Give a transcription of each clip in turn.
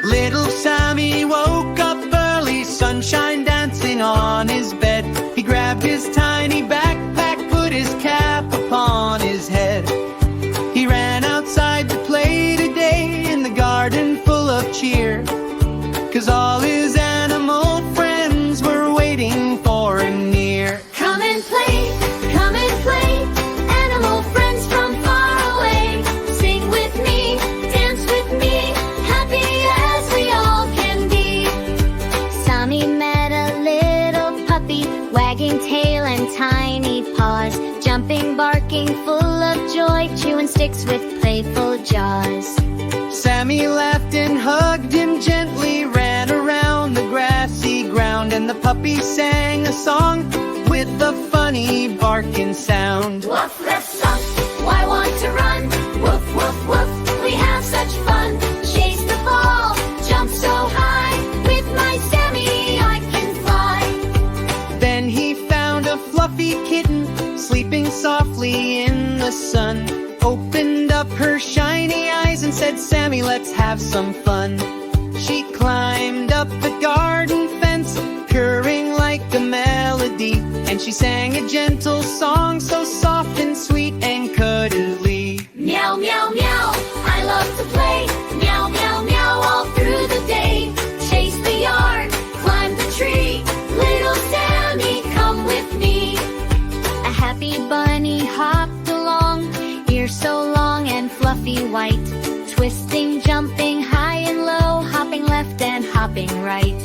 Little Sammy woke up early, sunshine dancing on his bed. He grabbed his tiny backpack, put his cap upon his head. He ran outside to play today in the garden full of cheer, 'cause all his animal friends were waiting for him near. Come and play, animal friends from far away. Sing with me, dance with me, happy as we all can be. Sammy met a little puppy, wagging tail and tiny paws, jumping, barking, full of joy, chewing sticks with playful jaws. Sammy laughed and hugged him gently, ran around the grassy ground, and the puppy sang a song with a funny barking sound. Woof, let's stop, why want to run? Woof, woof, woof, we have such fun. Chase the ball, jump so high, with my Sammy I can fly. Then he found a fluffy kitten, sleeping softly in the sun, opened up her shiny eyes and said, "Sammy, let's have some fun." She climbed up the garden fence, purring like a melody, and she sang a gentle song so soft and sweet and cuddly. Meow, meow, meow, I love to play. Meow, meow, meow, all through the day. Chase the yard, climb the tree. Little Sammy, come with me. A happy bunny hopped along, ears so long and fluffy white, twisting, jumping high and low, hopping left and hopping right.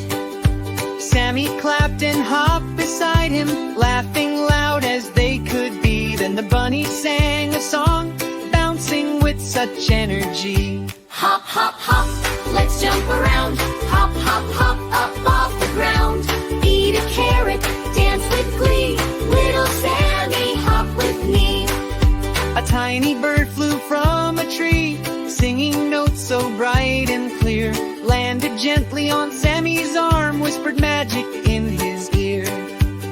Sammy clapped and hopped beside him, laughing loud as they could be. Then the bunny sang a song, bouncing with such energy. Hop, hop, hop, let's jump around. Hop, hop, hop, up off the ground. Eat a carrot, dance with glee. Little Sammy, hop with me. A tiny bird flew from a tree, singing notes so bright and clear, landed gently on Sammy's arm, whispered magic in his ear.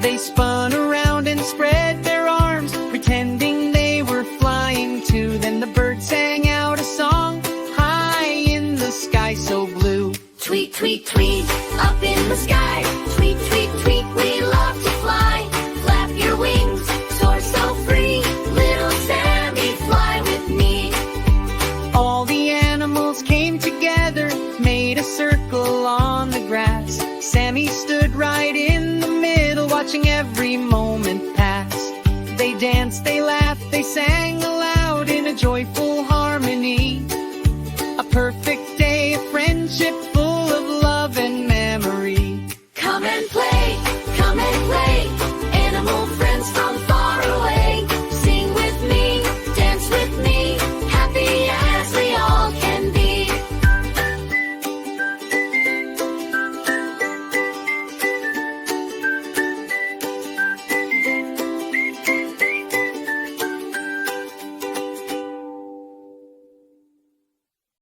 They spun around and spread their arms, pretending they were flying too. Then the bird sang out a song, high in the sky so blue. Tweet, tweet, tweet, up in the sky. Tweet, tweet, tweet, we love to fly. Flap your wings, soar so free. Little Sammy, fly with me. All the animals came together, made a circle on the grass. Sammy stood right in the middle, watching every moment pass. They danced, they laughed, they sang aloud in a joyful